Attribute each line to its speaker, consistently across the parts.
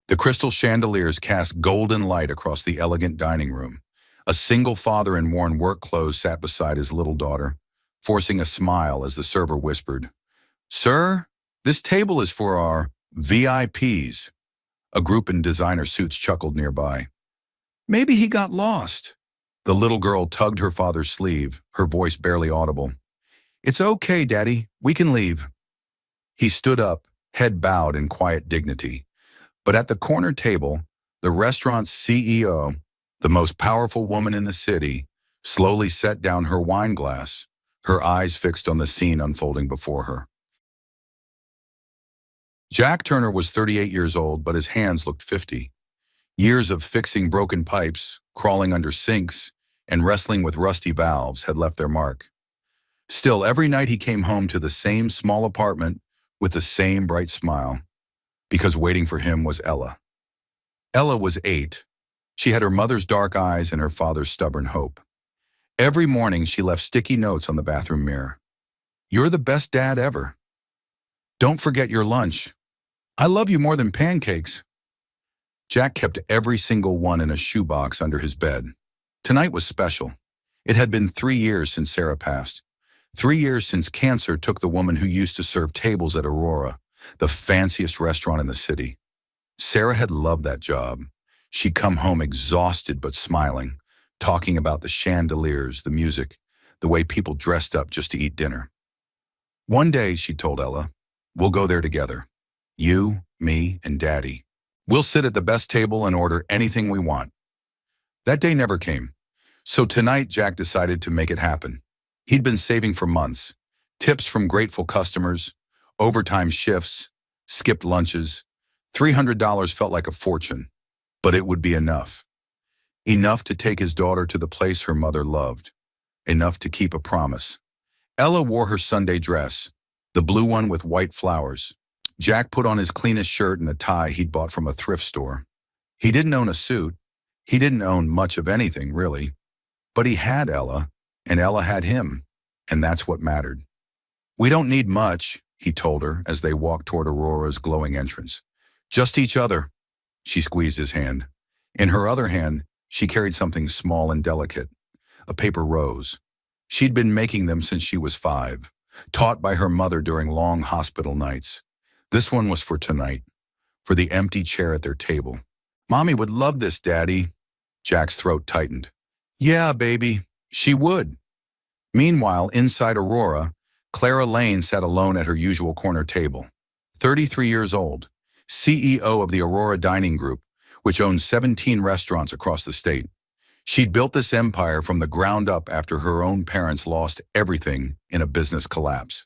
Speaker 1: The crystal chandeliers cast golden light across the elegant dining room. A single father in worn work clothes sat beside his little daughter, forcing a smile as the server whispered, "Sir, this table is for our VIPs." A group in designer suits chuckled nearby. "Maybe he got lost." The little girl tugged her father's sleeve, her voice barely audible. "It's okay, Daddy. We can leave." He stood up, head bowed in quiet dignity. But at the corner table, the restaurant's CEO, the most powerful woman in the city, slowly set down her wine glass, her eyes fixed on the scene unfolding before her. Jack Turner was 38 years old, but his hands looked 50. Years of fixing broken pipes, crawling under sinks, and wrestling with rusty valves had left their mark. Still, every night he came home to the same small apartment with the same bright smile, because waiting for him was Ella. Ella was 8. She had her mother's dark eyes and her father's stubborn hope. Every morning she left sticky notes on the bathroom mirror. "You're the best dad ever. Don't forget your lunch. I love you more than pancakes." Jack kept every single one in a shoebox under his bed. Tonight was special. It had been 3 years since Sarah passed. 3 years since cancer took the woman who used to serve tables at Aurora, the fanciest restaurant in the city. Sarah had loved that job. She'd come home exhausted but smiling, talking about the chandeliers, the music, the way people dressed up just to eat dinner. "One day," she told Ella, "we'll go there together. You, me, and Daddy. We'll sit at the best table and order anything we want." That day never came. So tonight, Jack decided to make it happen. He'd been saving for months. Tips from grateful customers, overtime shifts, skipped lunches. $300 felt like a fortune, but it would be enough. Enough to take his daughter to the place her mother loved. Enough to keep a promise. Ella wore her Sunday dress, the blue one with white flowers. Jack put on his cleanest shirt and a tie he'd bought from a thrift store. He didn't own a suit. He didn't own much of anything, really. But he had Ella, and Ella had him, and that's what mattered. "We don't need much," he told her as they walked toward Aurora's glowing entrance. "Just each other." She squeezed his hand. In her other hand, she carried something small and delicate, a paper rose. She'd been making them since she was 5, taught by her mother during long hospital nights. This one was for tonight, for the empty chair at their table. "Mommy would love this, Daddy." Jack's throat tightened. "Yeah, baby, she would." Meanwhile, inside Aurora, Clara Lane sat alone at her usual corner table. 33 years old, CEO of the Aurora Dining Group, which owns 17 restaurants across the state. She'd built this empire from the ground up after her own parents lost everything in a business collapse.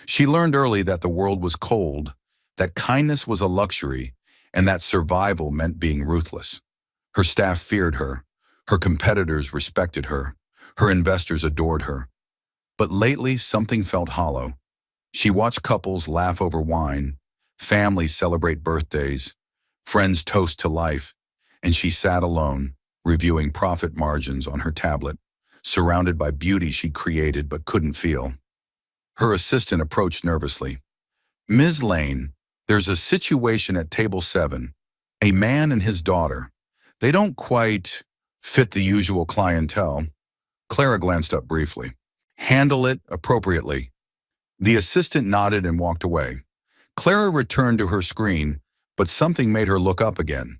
Speaker 1: She learned early that the world was cold, that kindness was a luxury, and that survival meant being ruthless. Her staff feared her. Her competitors respected her. Her investors adored her. But lately, something felt hollow. She watched couples laugh over wine, families celebrate birthdays, friends toast to life, and she sat alone, reviewing profit margins on her tablet, surrounded by beauty she created but couldn't feel. Her assistant approached nervously. "Ms. Lane, there's a situation at table 7. A man and his daughter. They don't quite fit the usual clientele." Clara glanced up briefly. "Handle it appropriately." The assistant nodded and walked away. Clara returned to her screen, but something made her look up again.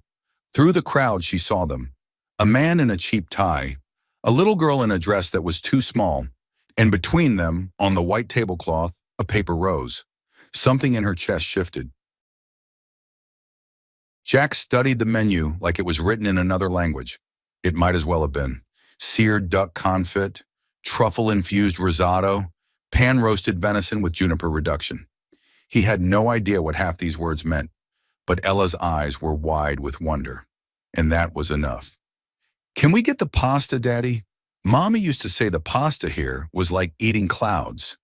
Speaker 1: Through the crowd, she saw them. A man in a cheap tie, a little girl in a dress that was too small, and between them, on the white tablecloth, a paper rose. Something in her chest shifted. Jack studied the menu like it was written in another language. It might as well have been. Seared duck confit, truffle-infused risotto, pan-roasted venison with juniper reduction. He had no idea what half these words meant, but Ella's eyes were wide with wonder, and that was enough. "Can we get the pasta, Daddy? Mommy used to say the pasta here was like eating clouds."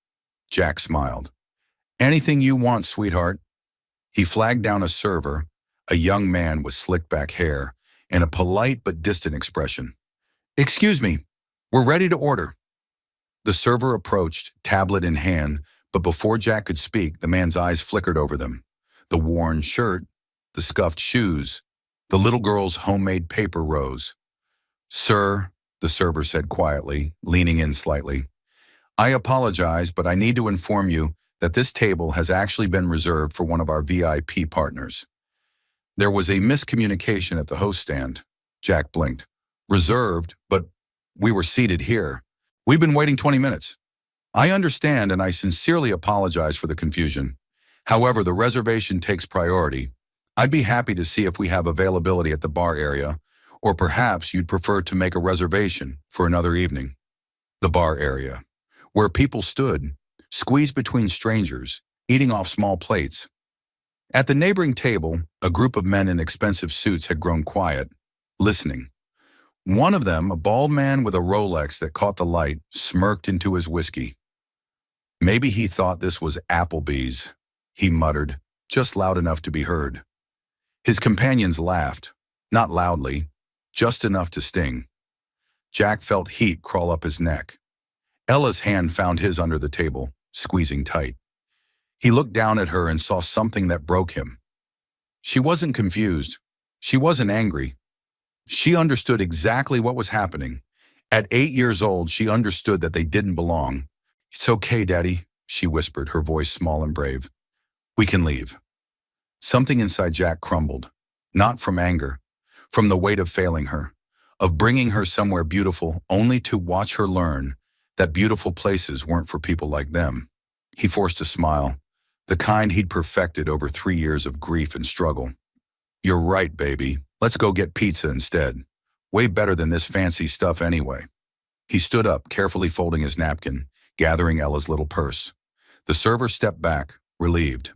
Speaker 1: Jack smiled. "Anything you want, sweetheart." He flagged down a server, a young man with slicked back hair and a polite but distant expression. "Excuse me, we're ready to order." The server approached, tablet in hand, but before Jack could speak, the man's eyes flickered over them. The worn shirt, the scuffed shoes, The little girl's homemade paper rose. "Sir," the server said quietly, leaning in slightly, "I apologize, but I need to inform you that this table has actually been reserved for one of our VIP partners." There was a miscommunication at the host stand. Jack blinked. "Reserved, but we were seated here. We've been waiting 20 minutes. I understand and I sincerely apologize for the confusion. However, the reservation takes priority. I'd be happy to see if we have availability at the bar area, or perhaps you'd prefer to make a reservation for another evening." The bar area, where people stood, squeezed between strangers, eating off small plates. At the neighboring table, a group of men in expensive suits had grown quiet, listening. One of them, a bald man with a Rolex that caught the light, smirked into his whiskey. "Maybe he thought this was Applebee's," he muttered, just loud enough to be heard. His companions laughed, not loudly, just enough to sting. Jack felt heat crawl up his neck. Ella's hand found his under the table, squeezing tight. He looked down at her and saw something that broke him. She wasn't confused. She wasn't angry. She understood exactly what was happening. At 8 years old, she understood that they didn't belong. "It's okay, Daddy," she whispered, her voice small and brave. "We can leave." Something inside Jack crumbled, not from anger, from the weight of failing her, of bringing her somewhere beautiful only to watch her learn that beautiful places weren't for people like them. He forced a smile, the kind he'd perfected over 3 years of grief and struggle. "You're right, baby. Let's go get pizza instead. Way better than this fancy stuff anyway." He stood up, carefully folding his napkin, gathering Ella's little purse. The server stepped back, relieved.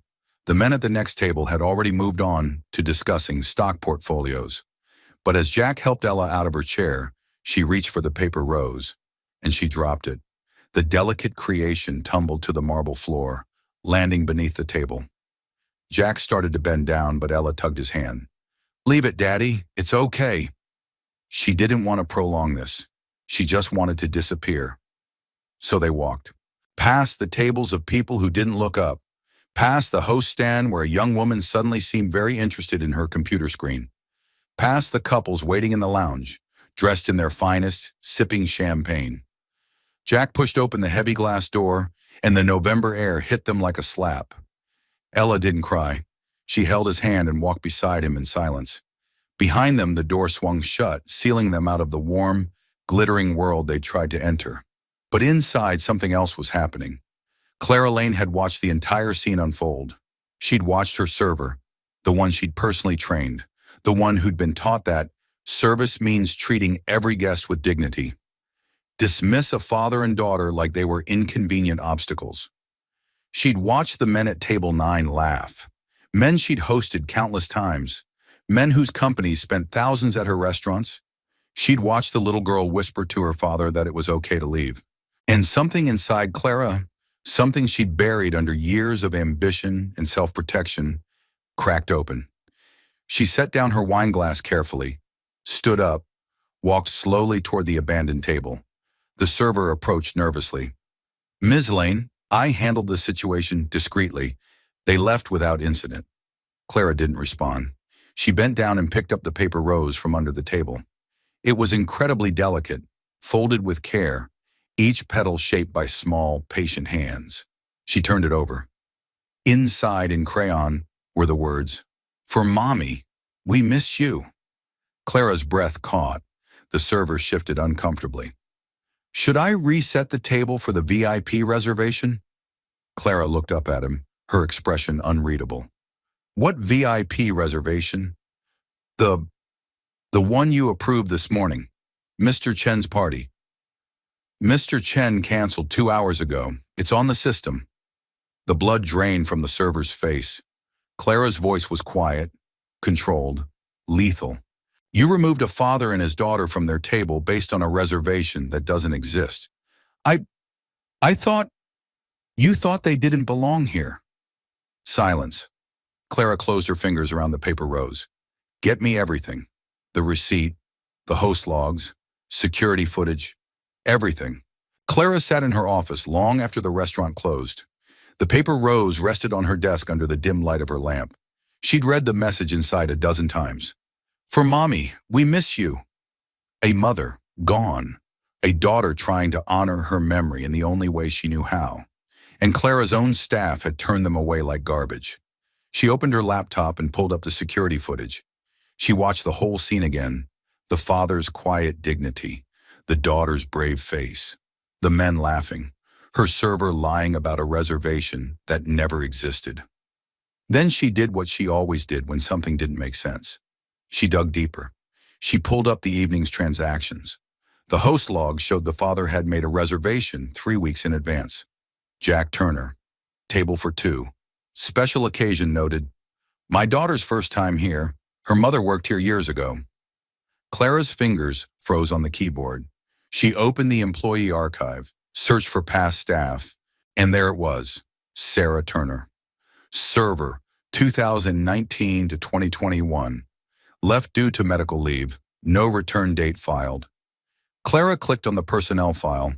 Speaker 1: The men at the next table had already moved on to discussing stock portfolios. But as Jack helped Ella out of her chair, she reached for the paper rose, and she dropped it. The delicate creation tumbled to the marble floor, landing beneath the table. Jack started to bend down, but Ella tugged his hand. "Leave it, Daddy. It's okay." She didn't want to prolong this. She just wanted to disappear. So they walked. Past the tables of people who didn't look up. Past the host stand where a young woman suddenly seemed very interested in her computer screen. Past the couples waiting in the lounge, dressed in their finest, sipping champagne. Jack pushed open the heavy glass door, and the November air hit them like a slap. Ella didn't cry. She held his hand and walked beside him in silence. Behind them, the door swung shut, sealing them out of the warm, glittering world they tried to enter. But inside, something else was happening. Clara Lane had watched the entire scene unfold. She'd watched her server, the one she'd personally trained, the one who'd been taught that service means treating every guest with dignity. Dismiss a father and daughter like they were inconvenient obstacles. She'd watched the men at table 9 laugh, men she'd hosted countless times, men whose companies spent thousands at her restaurants. She'd watched the little girl whisper to her father that it was okay to leave. And something inside Clara, something she'd buried under years of ambition and self-protection, cracked open. She set down her wine glass carefully, stood up, walked slowly toward the abandoned table. The server approached nervously. "Ms. Lane, I handled the situation discreetly." They left without incident. Clara didn't respond. She bent down and picked up the paper rose from under the table. It was incredibly delicate, folded with care, each petal shaped by small, patient hands. She turned it over. Inside in crayon were the words, "For Mommy, we miss you." Clara's breath caught. The server shifted uncomfortably. "Should I reset the table for the VIP reservation?" Clara looked up at him, her expression unreadable. "What VIP reservation?" The one you approved this morning. Mr. Chen's party." "Mr. Chen canceled 2 hours ago. It's on the system." The blood drained from the server's face. Clara's voice was quiet, controlled, lethal. "You removed a father and his daughter from their table based on a reservation that doesn't exist. I thought you thought they didn't belong here." Silence. Clara closed her fingers around the paper rose. "Get me everything. The receipt, the host logs, security footage, everything." Clara sat in her office long after the restaurant closed. The paper rose rested on her desk under the dim light of her lamp. She'd read the message inside a dozen times. For Mommy, we miss you. A mother, gone. A daughter trying to honor her memory in the only way she knew how. And Clara's own staff had turned them away like garbage. She opened her laptop and pulled up the security footage. She watched the whole scene again. The father's quiet dignity, the daughter's brave face, the men laughing, her server lying about a reservation that never existed. Then she did what she always did when something didn't make sense. She dug deeper. She pulled up the evening's transactions. The host log showed the father had made a reservation 3 weeks in advance. Jack Turner, table for 2. Special occasion noted. My daughter's first time here. Her mother worked here years ago. Clara's fingers froze on the keyboard. She opened the employee archive, searched for past staff, and there it was, Sarah Turner. Server, 2019 to 2021. Left due to medical leave, no return date filed. Clara clicked on the personnel file.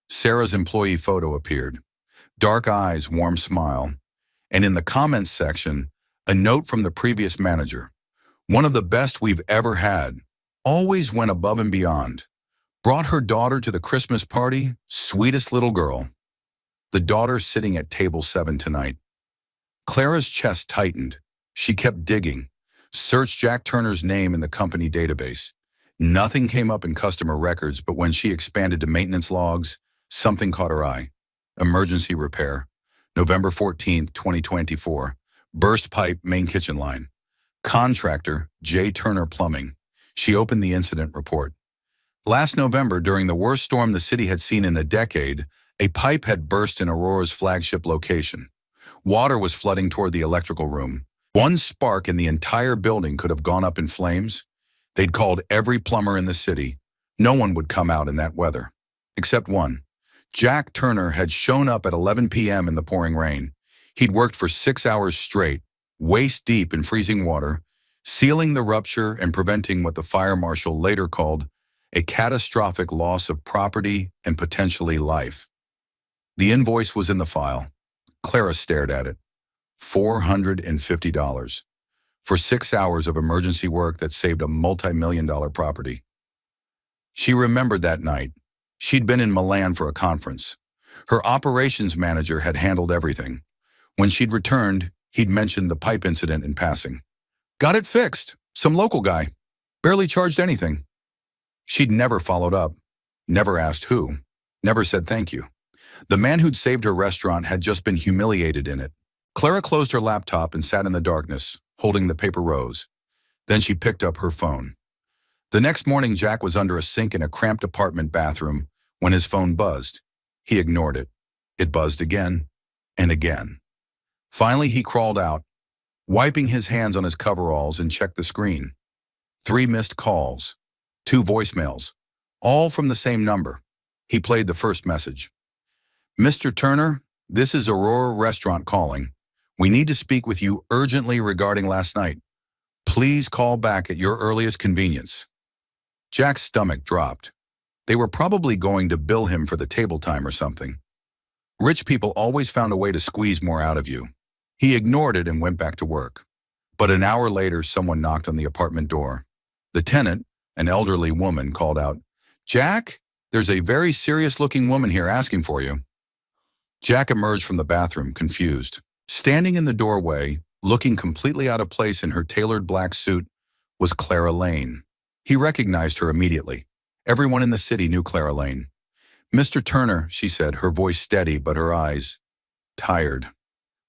Speaker 1: Sarah's employee photo appeared. Dark eyes, warm smile. And in the comments section, a note from the previous manager. One of the best we've ever had. Always went above and beyond. Brought her daughter to the Christmas party, sweetest little girl. The daughter sitting at table 7 tonight. Clara's chest tightened. She kept digging. Searched Jack Turner's name in the company database. Nothing came up in customer records, but when she expanded to maintenance logs, something caught her eye. Emergency repair. November 14th, 2024. Burst pipe, main kitchen line. Contractor, J. Turner Plumbing. She opened the incident report. Last November, during the worst storm the city had seen in a decade, a pipe had burst in Aurora's flagship location. Water was flooding toward the electrical room. One spark in the entire building could have gone up in flames. They'd called every plumber in the city. No one would come out in that weather. Except one. Jack Turner had shown up at 11 p.m. in the pouring rain. He'd worked for 6 hours straight, waist deep in freezing water, sealing the rupture and preventing what the fire marshal later called a catastrophic loss of property and potentially life. The invoice was in the file. Clara stared at it. $450 for 6 hours of emergency work that saved a multi-million-dollar property. She remembered that night. She'd been in Milan for a conference. Her operations manager had handled everything. When she'd returned, he'd mentioned the pipe incident in passing. Got it fixed. Some local guy. Barely charged anything. She'd never followed up. Never asked who. Never said thank you. The man who'd saved her restaurant had just been humiliated in it. Clara closed her laptop and sat in the darkness, holding the paper rose. Then she picked up her phone. The next morning, Jack was under a sink in a cramped apartment bathroom when his phone buzzed. He ignored it. It buzzed again and again. Finally, he crawled out, wiping his hands on his coveralls, and checked the screen. 3 missed calls, 2 voicemails, all from the same number. He played the first message. Mr. Turner, this is Aurora Restaurant calling. We need to speak with you urgently regarding last night. Please call back at your earliest convenience. Jack's stomach dropped. They were probably going to bill him for the table time or something. Rich people always found a way to squeeze more out of you. He ignored it and went back to work. But an hour later, someone knocked on the apartment door. The tenant, an elderly woman, called out, "Jack, there's a very serious-looking woman here asking for you." Jack emerged from the bathroom, confused. Standing in the doorway, looking completely out of place in her tailored black suit, was Clara Lane. He recognized her immediately. Everyone in the city knew Clara Lane. "Mr. Turner," she said, her voice steady but her eyes tired.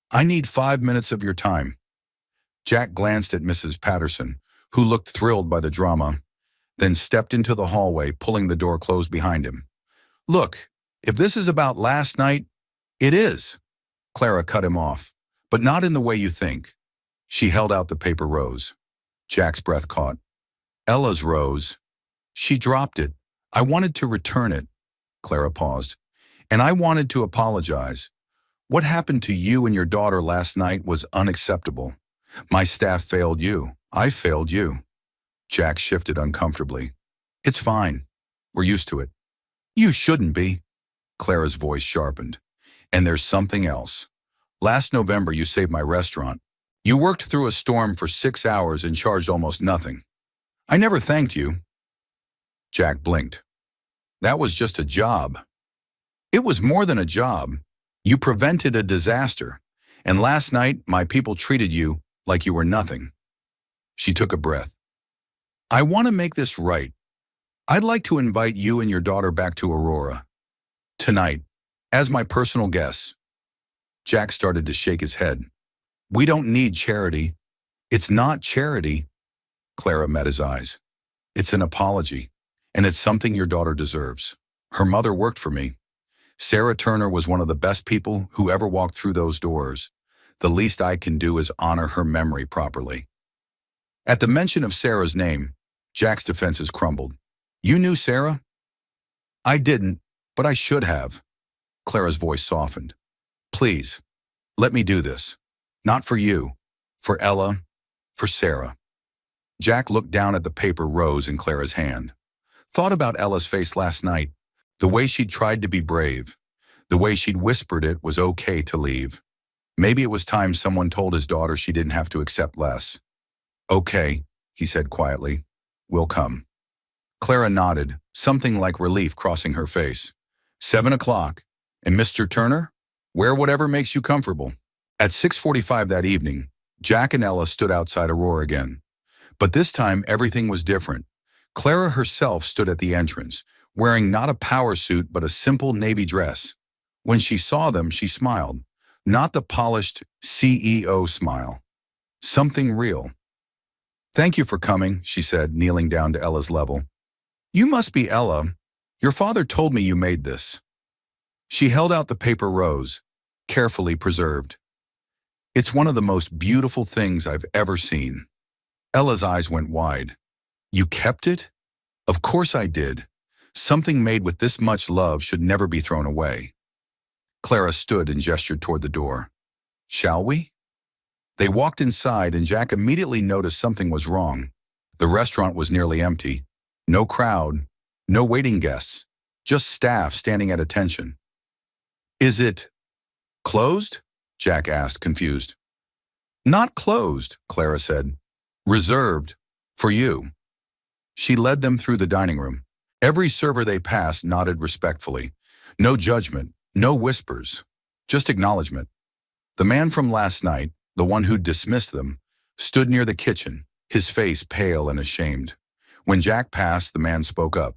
Speaker 1: "I need 5 minutes of your time." Jack glanced at Mrs. Patterson, who looked thrilled by the drama, then stepped into the hallway, pulling the door closed behind him. "Look, if this is about last night, it is." Clara cut him off, "but not in the way you think." She held out the paper rose. Jack's breath caught. Ella's rose. She dropped it. "I wanted to return it." Clara paused. "And I wanted to apologize. What happened to you and your daughter last night was unacceptable. My staff failed you. I failed you." Jack shifted uncomfortably. "It's fine. We're used to it." "You shouldn't be." Clara's voice sharpened. "And there's something else. Last November, you saved my restaurant. You worked through a storm for 6 hours and charged almost nothing. I never thanked you. Jack blinked. That was just a job. It was more than a job. You prevented a disaster. And last night, my people treated you like you were nothing. She took a breath. I want to make this right. I'd like to invite you and your daughter back to Aurora. Tonight, as my personal guests. Jack started to shake his head. We don't need charity. It's not charity. Clara met his eyes. It's an apology, and it's something your daughter deserves. Her mother worked for me. Sarah Turner was one of the best people who ever walked through those doors. The least I can do is honor her memory properly. At the mention of Sarah's name, Jack's defenses crumbled. You knew Sarah? I didn't, but I should have. Clara's voice softened. Please, let me do this. Not for you, for Ella, for Sarah. Jack looked down at the paper rose in Clara's hand. Thought about Ella's face last night, the way she'd tried to be brave, the way she'd whispered it was okay to leave. Maybe it was time someone told his daughter she didn't have to accept less. Okay, he said quietly. We'll come. Clara nodded, something like relief crossing her face. 7 o'clock. And Mr. Turner? Wear whatever makes you comfortable. At 6:45 that evening, Jack and Ella stood outside Aurora again. But this time, everything was different. Clara herself stood at the entrance, wearing not a power suit but a simple navy dress. When she saw them, she smiled. Not the polished CEO smile. Something real. Thank you for coming, she said, kneeling down to Ella's level. You must be Ella. Your father told me you made this. She held out the paper rose, carefully preserved. It's one of the most beautiful things I've ever seen. Ella's eyes went wide. You kept it? Of course I did. Something made with this much love should never be thrown away. Clara stood and gestured toward the door. Shall we? They walked inside and Jack immediately noticed something was wrong. The restaurant was nearly empty. No crowd, no waiting guests, just staff standing at attention. Is it closed? Jack asked, confused. Not closed, Clara said. Reserved for you. She led them through the dining room. Every server they passed nodded respectfully. No judgment, no whispers, just acknowledgement. The man from last night, the one who'd dismissed them, stood near the kitchen, his face pale and ashamed. When Jack passed, the man spoke up.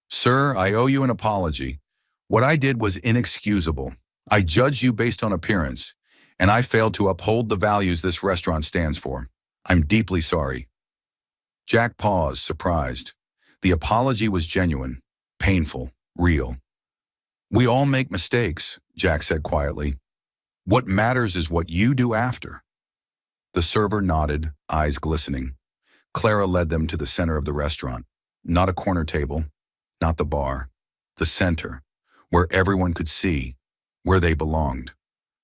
Speaker 1: Sir, I owe you an apology. What I did was inexcusable. I judged you based on appearance, and I failed to uphold the values this restaurant stands for. I'm deeply sorry. Jack paused, surprised. The apology was genuine, painful, real. We all make mistakes, Jack said quietly. What matters is what you do after. The server nodded, eyes glistening. Clara led them to the center of the restaurant. Not a corner table, not the bar. The center, where everyone could see, where they belonged.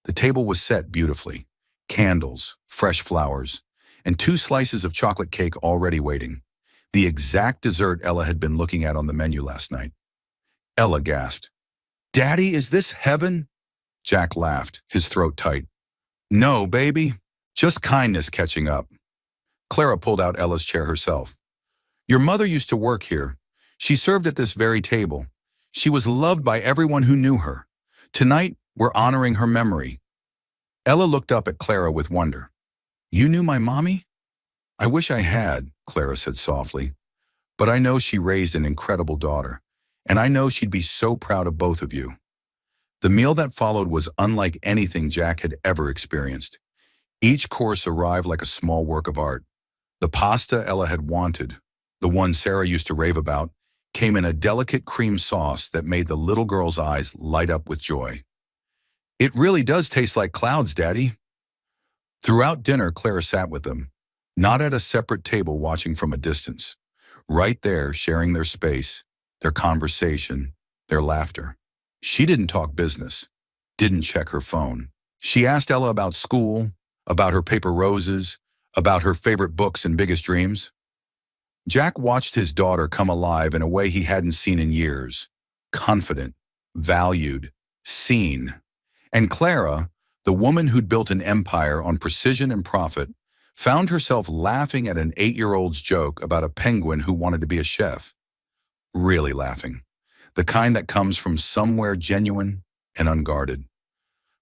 Speaker 1: The table was set beautifully. Candles, fresh flowers, and 2 slices of chocolate cake already waiting. The exact dessert Ella had been looking at on the menu last night. Ella gasped. Daddy, is this heaven? Jack laughed, his throat tight. No, baby. Just kindness catching up. Clara pulled out Ella's chair herself. Your mother used to work here. She served at this very table. She was loved by everyone who knew her. Tonight, we're honoring her memory. Ella looked up at Clara with wonder. You knew my mommy? I wish I had, Clara said softly. But I know she raised an incredible daughter, and I know she'd be so proud of both of you. The meal that followed was unlike anything Jack had ever experienced. Each course arrived like a small work of art. The pasta Ella had wanted, the one Sarah used to rave about, came in a delicate cream sauce that made the little girl's eyes light up with joy. It really does taste like clouds, Daddy. Throughout dinner, Clara sat with them, not at a separate table watching from a distance, right there sharing their space, their conversation, their laughter. She didn't talk business, didn't check her phone. She asked Ella about school, about her paper roses, about her favorite books and biggest dreams. Jack watched his daughter come alive in a way he hadn't seen in years. Confident, valued, seen. And Clara, the woman who'd built an empire on precision and profit, found herself laughing at an 8-year-old's joke about a penguin who wanted to be a chef. Really laughing. The kind that comes from somewhere genuine and unguarded.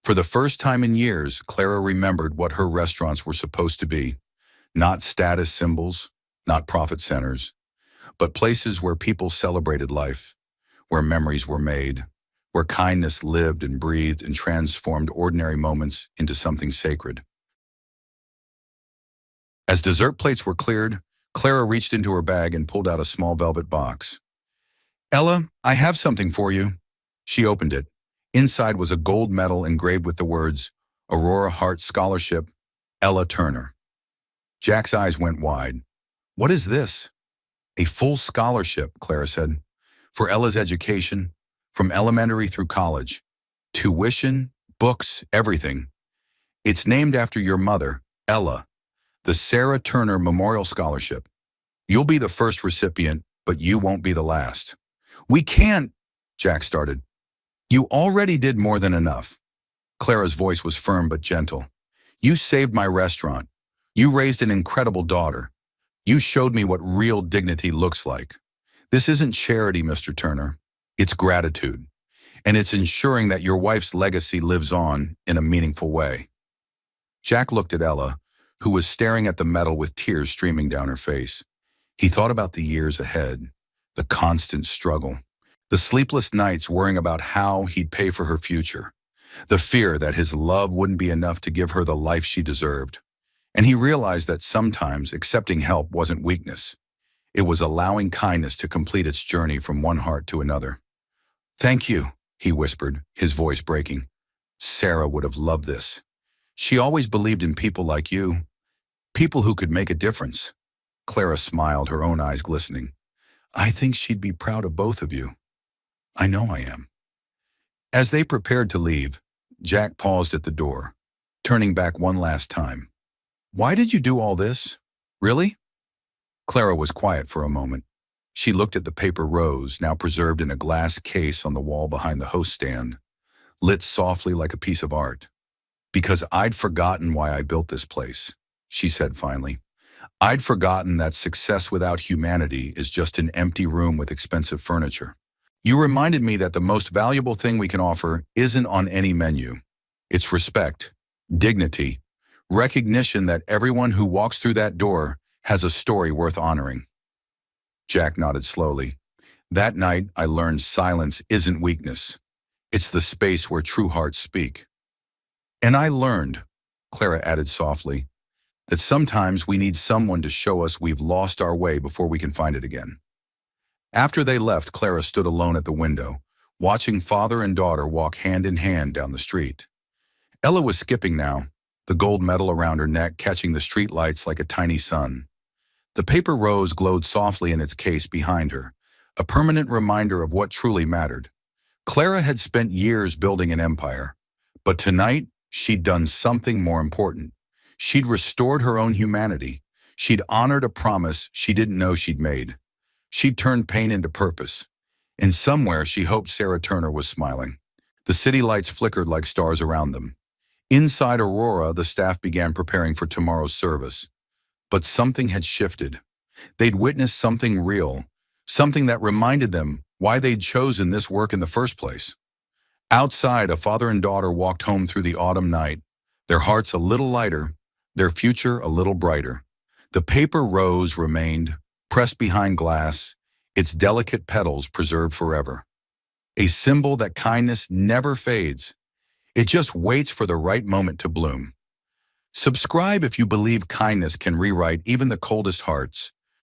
Speaker 1: For the first time in years, Clara remembered what her restaurants were supposed to be. Not status symbols, not profit centers, but places where people celebrated life, where memories were made, where kindness lived and breathed and transformed ordinary moments into something sacred. As dessert plates were cleared, Clara reached into her bag and pulled out a small velvet box. "Ella, I have something for you." She opened it. Inside was a gold medal engraved with the words, "Aurora Hart Scholarship, Ella Turner." Jack's eyes went wide. "What is this?" "A full scholarship," Clara said, "for Ella's education, from elementary through college. Tuition, books, everything. It's named after your mother, Ella, the Sarah Turner Memorial Scholarship. You'll be the first recipient, but you won't be the last." "We can't," Jack started. "You already did more than enough." Clara's voice was firm but gentle. "You saved my restaurant. You raised an incredible daughter. You showed me what real dignity looks like. This isn't charity, Mr. Turner. It's gratitude. And it's ensuring that your wife's legacy lives on in a meaningful way." Jack looked at Ella, who was staring at the medal with tears streaming down her face. He thought about the years ahead, the constant struggle, the sleepless nights worrying about how he'd pay for her future, the fear that his love wouldn't be enough to give her the life she deserved. And he realized that sometimes accepting help wasn't weakness. It was allowing kindness to complete its journey from one heart to another. "Thank you," he whispered, his voice breaking. "Sarah would have loved this. She always believed in people like you, people who could make a difference." Clara smiled, her own eyes glistening. "I think she'd be proud of both of you." "I know I am." As they prepared to leave, Jack paused at the door, turning back one last time. "Why did you do all this? Really?" Clara was quiet for a moment. She looked at the paper rose, now preserved in a glass case on the wall behind the host stand, lit softly like a piece of art. "Because I'd forgotten why I built this place," she said finally. "I'd forgotten that success without humanity is just an empty room with expensive furniture. You reminded me that the most valuable thing we can offer isn't on any menu. It's respect, dignity, recognition that everyone who walks through that door has a story worth honoring." Jack nodded slowly. "That night, I learned silence isn't weakness. It's the space where true hearts speak. And I learned," Clara added softly, "that sometimes we need someone to show us we've lost our way before we can find it again." After they left, Clara stood alone at the window, watching father and daughter walk hand in hand down the street. Ella was skipping now, the gold medal around her neck catching the street lights like a tiny sun. The paper rose glowed softly in its case behind her, a permanent reminder of what truly mattered. Clara had spent years building an empire, but tonight she'd done something more important. She'd restored her own humanity. She'd honored a promise she didn't know she'd made. She'd turned pain into purpose. And somewhere she hoped Sarah Turner was smiling. The city lights flickered like stars around them. Inside Aurora, the staff began preparing for tomorrow's service. But something had shifted. They'd witnessed something real, something that reminded them why they'd chosen this work in the first place. Outside, a father and daughter walked home through the autumn night, their hearts a little lighter, their future a little brighter. The paper rose remained, pressed behind glass, its delicate petals preserved forever. A symbol that kindness never fades. It just waits for the right moment to bloom. Subscribe if you believe kindness can rewrite even the coldest hearts.